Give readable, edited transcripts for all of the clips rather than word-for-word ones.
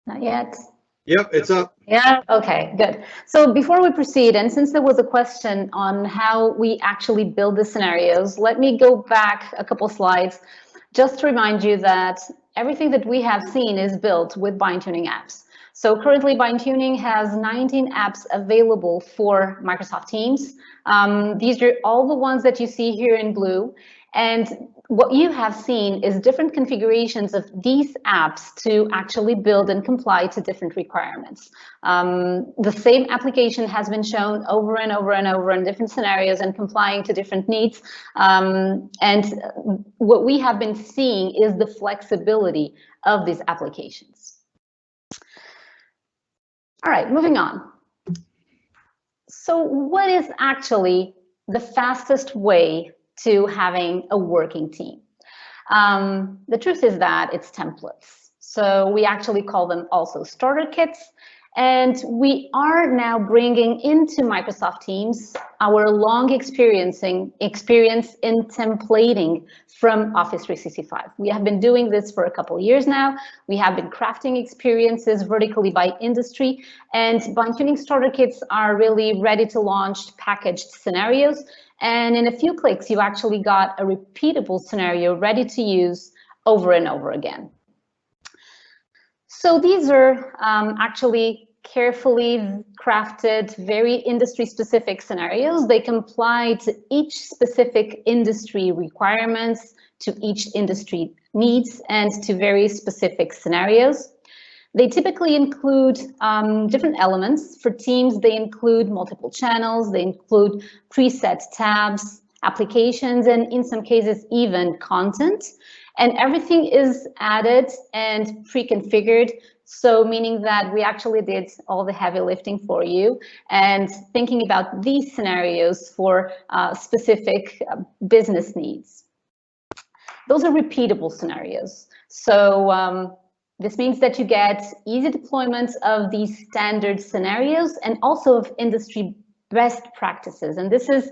Not yet. Yep, it's up. Yeah, okay, good. So before we proceed, and since there was a question on how we actually build the scenarios, let me go back a couple slides just to remind you that everything that we have seen is built with BindTuning apps. So currently BindTuning has 19 apps available for Microsoft Teams. These are all the ones that you see here in blue. And what you have seen is different configurations of these apps to actually build and comply to different requirements. The same application has been shown over and over and over in different scenarios and complying to different needs. And what we have been seeing is the flexibility of these applications. All right, moving on. So what is actually the fastest way to having a working team? The truth is that it's templates. So we actually call them also starter kits. And we are now bringing into Microsoft Teams our long experience in templating from Office 365. We have been doing this for a couple of years now. We have been crafting experiences vertically by industry, and BindTuning starter kits are really ready to launch packaged scenarios. And in a few clicks, you actually got a repeatable scenario ready to use over and over again. So these are actually carefully crafted, very industry-specific scenarios. They comply to each specific industry requirements, to each industry needs, and to very specific scenarios. They typically include different elements. For Teams, they include multiple channels, they include preset tabs, applications, and in some cases, even content. And everything is added and pre-configured, so meaning that we actually did all the heavy lifting for you and thinking about these scenarios for specific business needs. Those are repeatable scenarios. So this means that you get easy deployments of these standard scenarios and also of industry best practices. And this is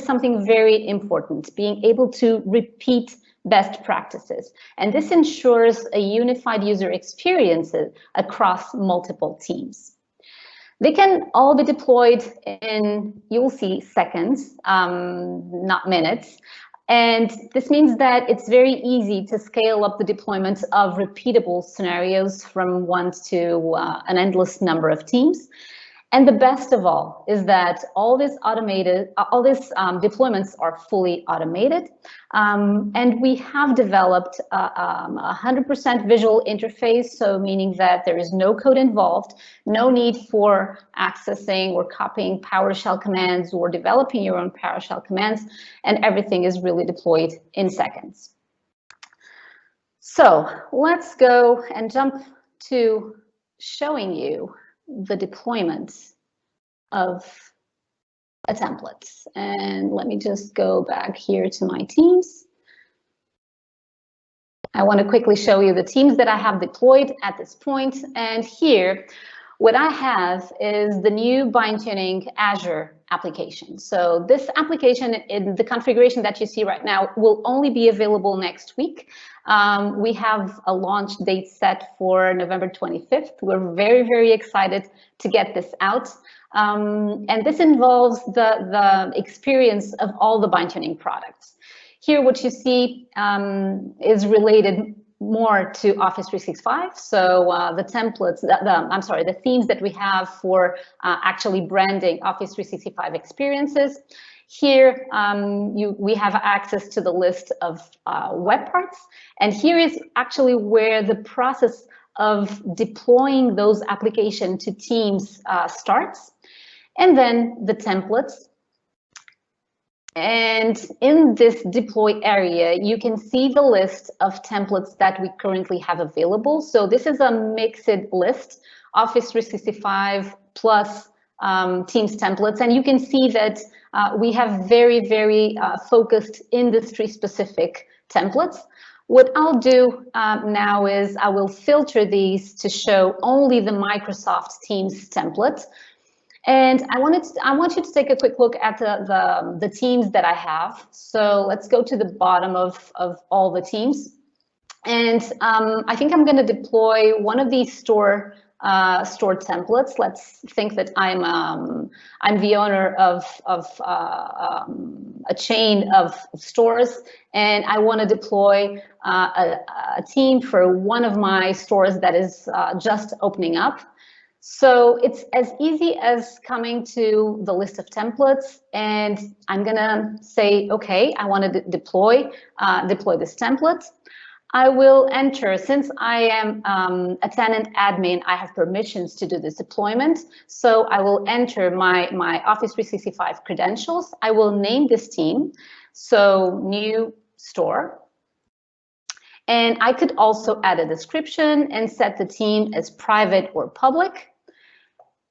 something very important, being able to repeat best practices. And this ensures a unified user experience across multiple teams. They can all be deployed in, you'll see, seconds, not minutes. And this means that it's very easy to scale up the deployment of repeatable scenarios from one to an endless number of teams. And the best of all is that all these deployments are fully automated. And we have developed a 100% visual interface, so meaning that there is no code involved, no need for accessing or copying PowerShell commands or developing your own PowerShell commands, and everything is really deployed in seconds. So let's go and jump to showing you the deployment of a template. And let me just go back here to my teams. I want to quickly show you the teams that I have deployed at this point. And here, what I have is the new BindTuning Azure application. So this application in the configuration that you see right now will only be available next week. We have a launch date set for November 25th. We're very, very excited to get this out. And this involves the experience of all the BindTuning products. Here, what you see is related more to Office 365. So the templates, the themes that we have for actually branding Office 365 experiences. Here, we have access to the list of web parts. And here is actually where the process of deploying those applications to Teams starts. And then the templates. And in this deploy area, you can see the list of templates that we currently have available. So this is a mixed list, Office 365 plus Teams templates. And you can see that we have very, very focused industry-specific templates. What I'll do now is I will filter these to show only the Microsoft Teams template. And I want you to take a quick look at the teams that I have. So let's go to the bottom of all the teams. And I think I'm going to deploy one of these store templates. Let's think that I'm the owner of a chain of stores, and I want to deploy a team for one of my stores that is just opening up. So it's as easy as coming to the list of templates, and I'm gonna say, okay, I want to deploy this template. I will enter, since I am a tenant admin, I have permissions to do this deployment. So I will enter my Office 365 credentials. I will name this team, so new store. And I could also add a description and set the team as private or public.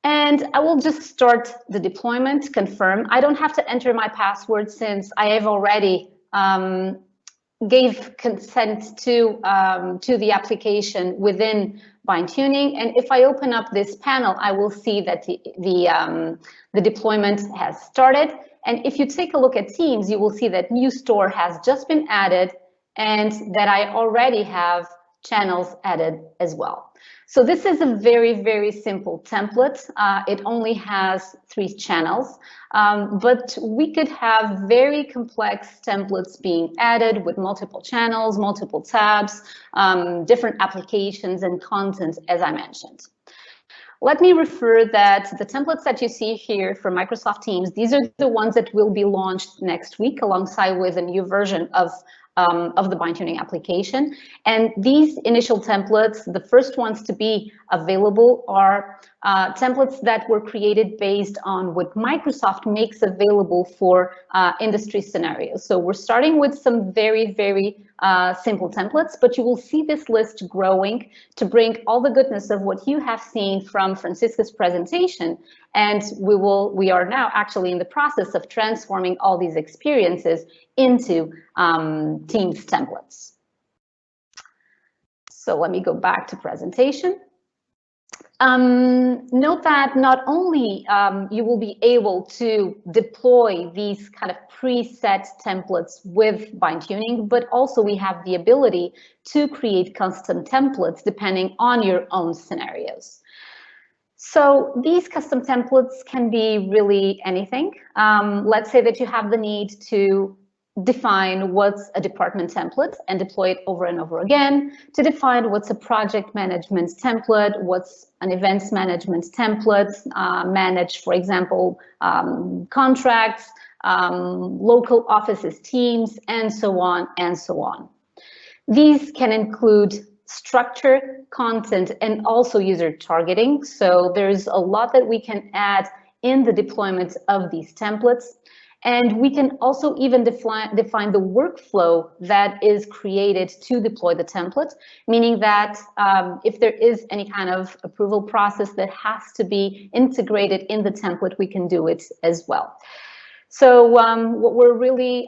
And I will just start the deployment, confirm. I don't have to enter my password since I have already gave consent to the application within BindTuning. And if I open up this panel, I will see that the deployment has started. And if you take a look at Teams, you will see that new store has just been added and that I already have channels added as well. So this is a very, very simple template. It only has 3 channels, but we could have very complex templates being added with multiple channels, multiple tabs, different applications and content, as I mentioned. Let me refer that the templates that you see here for Microsoft Teams, these are the ones that will be launched next week alongside with a new version of the BindTuning application. And these initial templates, the first ones to be available are templates that were created based on what Microsoft makes available for industry scenarios. So we're starting with some very, very simple templates, but you will see this list growing to bring all the goodness of what you have seen from Francisca's presentation. And we are now actually in the process of transforming all these experiences into Teams templates. So let me go back to presentation. Note that not only you will be able to deploy these kind of preset templates with BindTuning, but also we have the ability to create custom templates depending on your own scenarios. So these custom templates can be really anything. Let's say that you have the need to define what's a department template and deploy it over and over again, to define what's a project management template, what's an events management template, manage, for example, contracts, local offices, teams, and so on and so on. These can include structure, content, and also user targeting. So there's a lot that we can add in the deployment of these templates. And we can also even define the workflow that is created to deploy the template, meaning that if there is any kind of approval process that has to be integrated in the template, we can do it as well. So what we're really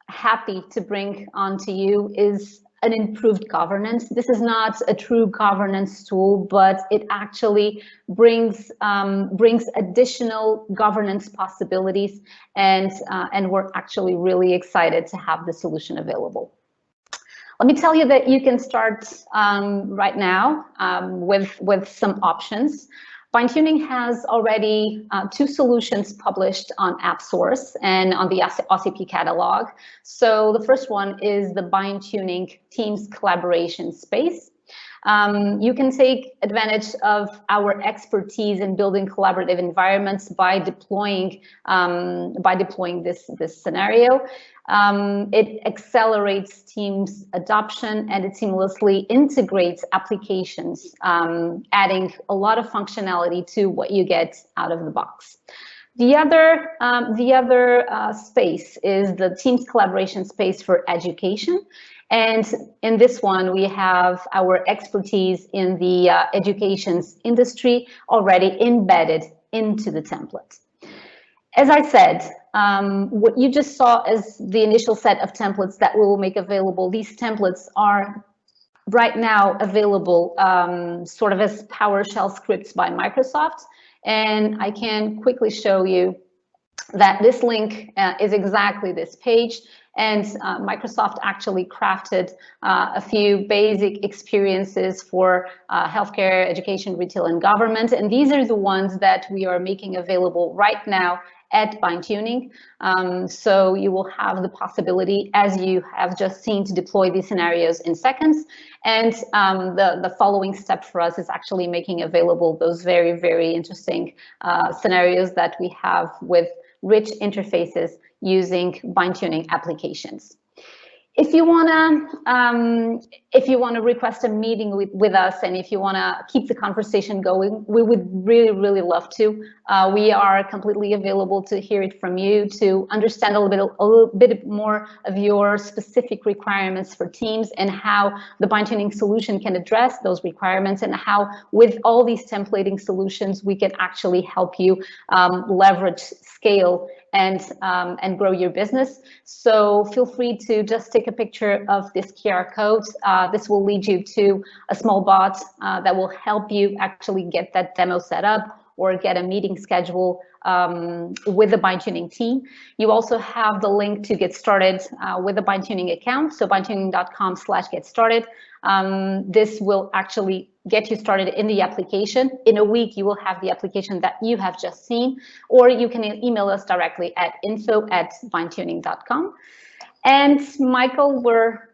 happy to bring onto you is an improved governance. This is not a true governance tool, but it actually brings additional governance possibilities, and we're actually really excited to have the solution available. Let me tell you that you can start right now with some options. BindTuning has already 2 solutions published on AppSource and on the OCP catalog. So the first one is the BindTuning Teams collaboration space. You can take advantage of our expertise in building collaborative environments by deploying this scenario. It accelerates Teams adoption, and it seamlessly integrates applications, adding a lot of functionality to what you get out of the box. The other space is the Teams collaboration space for education. And in this one, we have our expertise in the education's industry already embedded into the template. As I said, what you just saw as the initial set of templates that we will make available, these templates are right now available sort of as PowerShell scripts by Microsoft. And I can quickly show you that this link is exactly this page. And Microsoft actually crafted a few basic experiences for healthcare, education, retail, and government. And these are the ones that we are making available right now at BindTuning. So you will have the possibility, as you have just seen, to deploy these scenarios in seconds. And the following step for us is actually making available those very, very interesting scenarios that we have with rich interfaces using BindTuning applications. If you wanna request a meeting with us, and if you wanna keep the conversation going, we would really love to. We are completely available to hear it from you, to understand a little bit more of your specific requirements for teams and how the BindTuning solution can address those requirements, and how with all these templating solutions we can actually help you leverage, scale, and grow your business. So feel free to just take a picture of this QR code. This will lead you to a small bot that will help you actually get that demo set up or get a meeting schedule with the BindTuning team. You also have the link to get started with the BindTuning account, so bindtuning.com/get started. This will actually get you started in the application. In a week, you will have the application that you have just seen, or you can email us directly at info@bindtuning.com. And Michael, we're,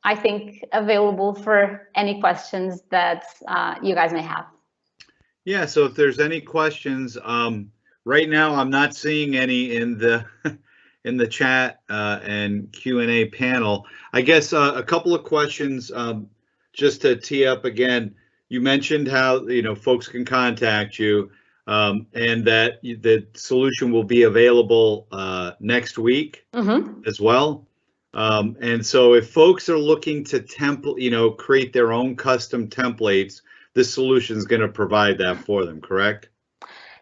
I think, available for any questions that you guys may have. Yeah, so if there's any questions, right now I'm not seeing any in the in the chat and Q&A panel. I guess a couple of questions just to tee up again. You mentioned how folks can contact you, and that the solution will be available next week as well. And so if folks are looking to create their own custom templates, this solution is going to provide that for them, correct?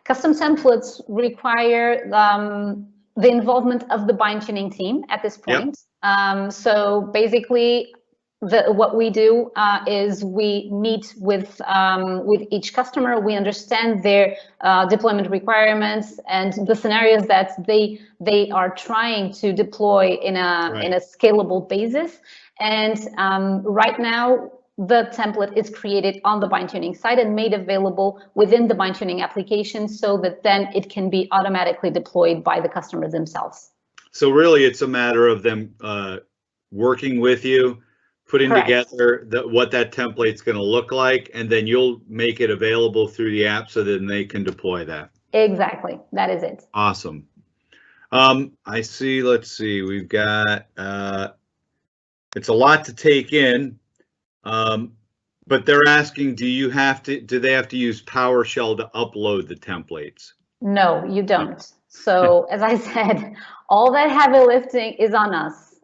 Custom templates require the involvement of the BindTuning team at this point. Yep. So basically, what we do is we meet with each customer. We understand their deployment requirements and the scenarios that they are trying to deploy in a scalable basis. And right now, the template is created on the BindTuning site and made available within the BindTuning application, so that then it can be automatically deployed by the customers themselves. So really, it's a matter of them working with you, putting together what that template's going to look like, and then you'll make it available through the app so that they can deploy that. Exactly, that is it. Awesome. I see. Let's see. We've got it's a lot to take in. But they're asking, do they have to use PowerShell to upload the templates? No, you don't. So as I said, all that heavy lifting is on us.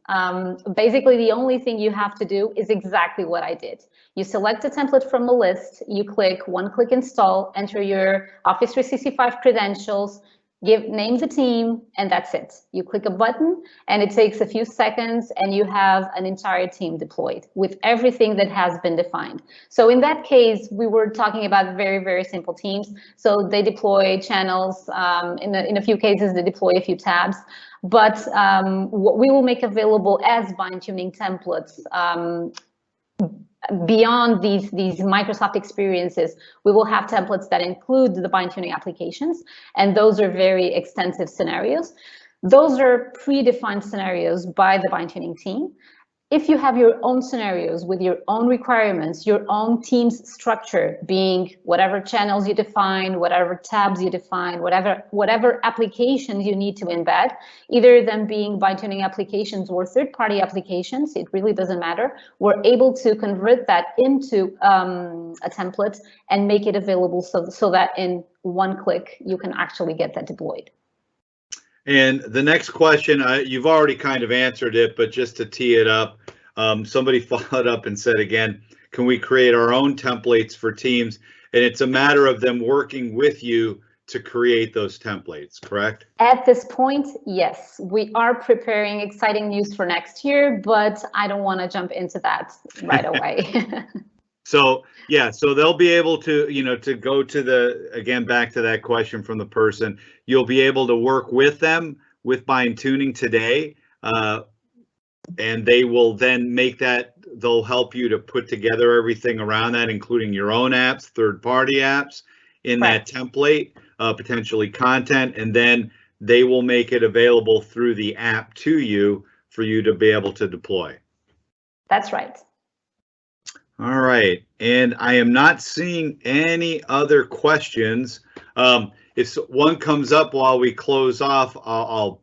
Basically, the only thing you have to do is exactly what I did. You select a template from a list, you click one-click install, enter your Office 365 credentials, name the team, and that's it. You click a button and it takes a few seconds and you have an entire team deployed with everything that has been defined. So in that case, we were talking about very simple teams. So they deploy channels, in a few cases they deploy a few tabs, but what we will make available as BindTuning templates, beyond these Microsoft experiences, we will have templates that include the BindTuning applications, and those are very extensive scenarios. Those are predefined scenarios by the BindTuning team. If you have your own scenarios with your own requirements, your own team's structure, being whatever channels you define, whatever tabs you define, whatever applications you need to embed, either them being BindTuning applications or third-party applications, it really doesn't matter. We're able to convert that into a template and make it available so that in one click you can actually get that deployed. And the next question, you've already kind of answered it, but just to tee it up, somebody followed up and said again, can we create our own templates for teams? And it's a matter of them working with you to create those templates, correct? At this point, yes. We are preparing exciting news for next year, but I don't want to jump into that right away. So yeah, so they'll be able to, to go to again, back to that question from the person, you'll be able to work with them with BindTuning today they will then make that, they'll help you to put together everything around that, including your own apps, third-party apps in that template, potentially content, and then they will make it available through the app to you for you to be able to deploy. That's right. All right, and I am not seeing any other questions. If one comes up while we close off, I'll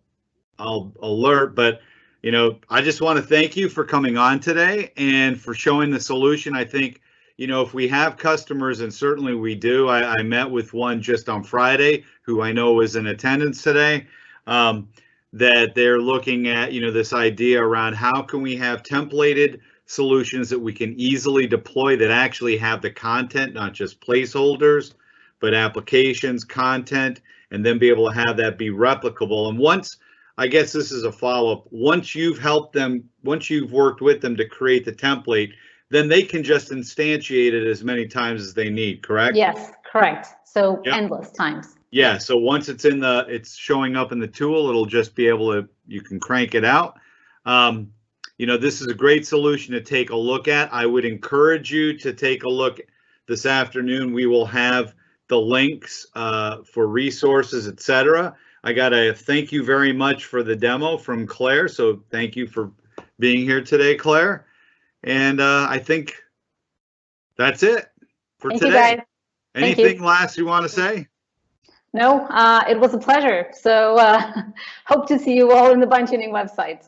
alert, but you know, I just want to thank you for coming on today and for showing the solution. I think, you know, if we have customers, and certainly we do, I met with one just on Friday who I know was in attendance today, that they're looking at, you know, this idea around how can we have templated solutions that we can easily deploy that actually have the content, not just placeholders, but applications, content, and then be able to have that be replicable. And once, I guess this is a follow-up, once you've helped them, once you've worked with them to create the template, then they can just instantiate it as many times as they need, correct? Yes, correct. So endless times. Yeah, so once it's in the, it's showing up in the tool, it'll just be able to, you can crank it out. You know, this is a great solution to take a look at. I would encourage you to take a look this afternoon. We will have the links for resources, etc. I got to thank you very much for the demo from Claire. So thank you for being here today, Claire. And I think that's it for today. Thank you, guys. Anything last you want to say? No, it was a pleasure. So hope to see you all in the BindTuning website.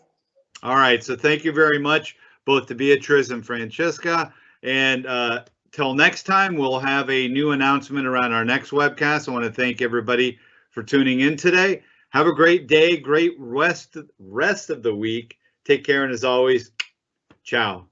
All right. So thank you very much, both to Beatriz and Francesca. And till next time, we'll have a new announcement around our next webcast. I want to thank everybody for tuning in today. Have a great day, great rest of the week. Take care, and as always, ciao.